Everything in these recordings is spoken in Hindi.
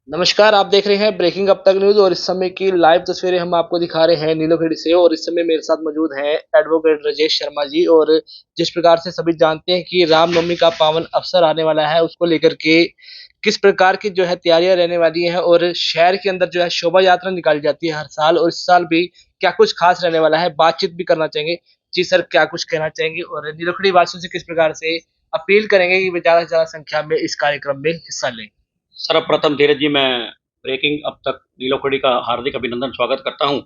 नमस्कार, आप देख रहे हैं ब्रेकिंग अब तक न्यूज़ और इस समय की लाइव तस्वीरें हम आपको दिखा रहे हैं नीलोखेड़ी से। और इस समय मेरे साथ मौजूद हैं एडवोकेट राजेश शर्मा जी। और जिस प्रकार से सभी जानते हैं कि रामनवमी का पावन अवसर आने वाला है, उसको लेकर के किस प्रकार की जो है तैयारियां रहने वाली हैं और शहर के अंदर जो है शोभा यात्रा निकाली जाती है हर साल, और इस साल भी क्या कुछ खास रहने वाला है, बातचीत भी करना चाहेंगे। जी सर, क्या कुछ कहना चाहेंगे और नीलोखेड़ी वासियों से किस प्रकार से अपील करेंगे कि वे ज्यादा से ज्यादा संख्या में इस कार्यक्रम में हिस्सा लें। सर्वप्रथम धीरज जी, मैं ब्रेकिंग अब तक नीलोखड़ी का हार्दिक अभिनंदन स्वागत करता हूं।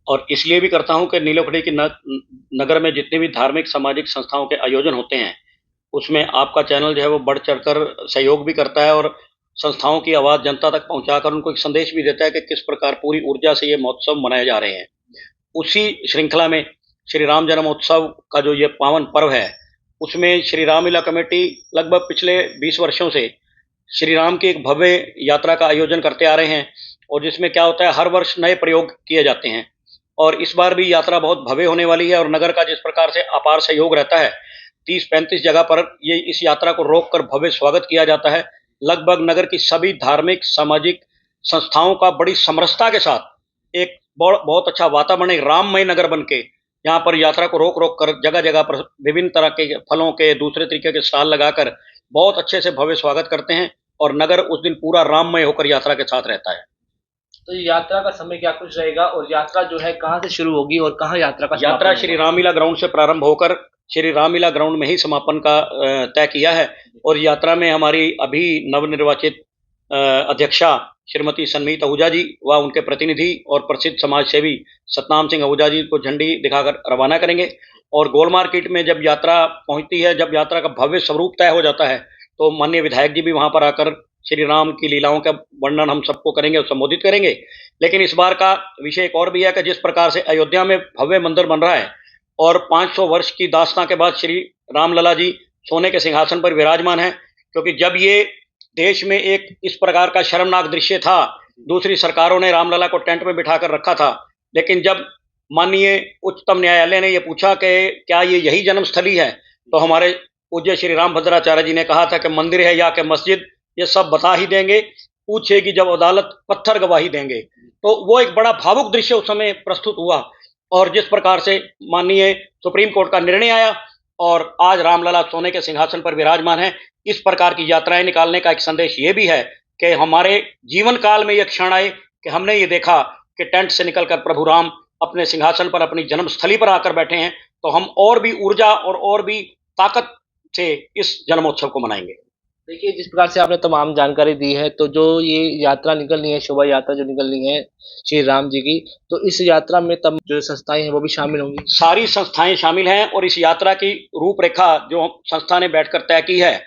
और इसलिए भी करता हूं कि नीलोखड़ी के नगर में जितने भी धार्मिक सामाजिक संस्थाओं के आयोजन होते हैं, उसमें आपका चैनल जो है वो बढ़ चढ़कर सहयोग भी करता है और संस्थाओं की आवाज़ जनता तक पहुंचाकर उनको एक संदेश भी देता है कि किस प्रकार पूरी ऊर्जा से ये महोत्सव मनाए जा रहे हैं। उसी श्रृंखला में श्री राम जन्मोत्सव का जो ये पावन पर्व है, उसमें श्री रामलीला कमेटी लगभग पिछले 20 वर्षों से श्री राम की एक भव्य यात्रा का आयोजन करते आ रहे हैं। और जिसमें क्या होता है, हर वर्ष नए प्रयोग किए जाते हैं और इस बार भी यात्रा बहुत भव्य होने वाली है। और नगर का जिस प्रकार से अपार सहयोग रहता है, 30-35 जगह पर ये इस यात्रा को रोककर भव्य स्वागत किया जाता है। लगभग नगर की सभी धार्मिक सामाजिक संस्थाओं का बड़ी समरसता के साथ एक बहुत अच्छा वातावरण, एक राममय नगर बन के यहाँ पर यात्रा को रोक रोक कर जगह जगह पर विभिन्न तरह के फलों के दूसरे तरीके के स्टॉल लगाकर बहुत अच्छे से भव्य स्वागत करते हैं और नगर उस दिन पूरा राममय होकर यात्रा के साथ रहता है। तो यात्रा का समय क्या कुछ रहेगा और यात्रा जो है कहाँ से शुरू होगी और कहाँ यात्रा का यात्रा श्री रामलीला ग्राउंड से प्रारंभ होकर श्री रामलीला ग्राउंड में ही समापन का तय किया है। और यात्रा में हमारी अभी नवनिर्वाचित अध्यक्षा श्रीमती सन्मीत आहूजा जी व उनके प्रतिनिधि और प्रसिद्ध समाज सेवी सतनाम सिंह आहूजा जी को झंडी दिखाकर रवाना करेंगे। और गोल मार्केट में जब यात्रा पहुंचती है, जब यात्रा का भव्य स्वरूप तय हो जाता है, तो माननीय विधायक जी भी वहां पर आकर श्री राम की लीलाओं का वर्णन हम सबको करेंगे और संबोधित करेंगे। लेकिन इस बार का विषय एक और भी है कि जिस प्रकार से अयोध्या में भव्य मंदिर बन रहा है और 500 वर्ष की दास्तां के बाद श्री रामलला जी सोने के सिंहासन पर विराजमान है, क्योंकि जब ये देश में एक इस प्रकार का शर्मनाक दृश्य था, दूसरी सरकारों ने रामलला को टेंट में बिठाकर रखा था, लेकिन जब माननीय उच्चतम न्यायालय ने यह पूछा कि क्या ये यही जन्मस्थली है, तो हमारे पूज्य श्री रामभद्राचार्य जी ने कहा था कि मंदिर है या कि मस्जिद, ये सब बता ही देंगे, पूछेगी जब अदालत पत्थर गवाही देंगे। तो वो एक बड़ा भावुक दृश्य उस समय प्रस्तुत हुआ। और जिस प्रकार से माननीय सुप्रीम कोर्ट का निर्णय आया और आज रामलला सोने के सिंहासन पर विराजमान है, इस प्रकार की यात्राएं निकालने का एक संदेश ये भी है कि हमारे जीवन काल में यह क्षण आए कि हमने ये देखा कि टेंट से निकलकर प्रभु राम अपने सिंहासन पर, अपनी जन्मस्थली पर आकर बैठे हैं, तो हम और भी ऊर्जा और भी ताकत से इस जन्मोत्सव को मनाएंगे। देखिए, जिस प्रकार से आपने तमाम जानकारी दी है, तो जो ये यात्रा निकलनी है, शोभा यात्रा जो निकलनी है श्री राम जी की, तो इस यात्रा में तब जो संस्थाएं हैं वो भी शामिल होंगी। सारी संस्थाएं शामिल हैं और इस यात्रा की रूपरेखा जो संस्था ने बैठकर तय की है,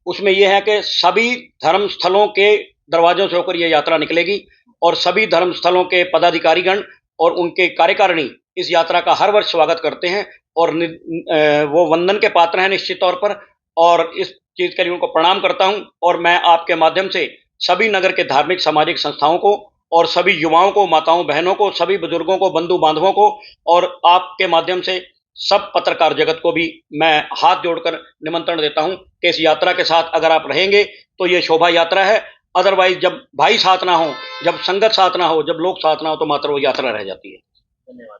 उसमें यह है कि सभी धर्म स्थलों के दरवाजों से होकर यह यात्रा निकलेगी और सभी धर्म स्थलों के पदाधिकारीगण और उनके कार्यकारिणी इस यात्रा का हर वर्ष स्वागत करते हैं और वो वंदन के पात्र हैं निश्चित तौर पर। और इस चीज के लिए उनको प्रणाम करता हूं। और मैं आपके माध्यम से सभी नगर के धार्मिक सामाजिक संस्थाओं को और सभी युवाओं को, माताओं बहनों को, सभी बुजुर्गों को, बंधु बांधवों को और आपके माध्यम से सब पत्रकार जगत को भी मैं हाथ जोड़कर निमंत्रण देता हूं कि इस यात्रा के साथ अगर आप रहेंगे तो ये शोभा यात्रा है। अदरवाइज जब भाई साथ ना हो, जब संगत साथ ना हो, जब लोग साथ ना हो, तो मात्र वो यात्रा रह जाती है। धन्यवाद।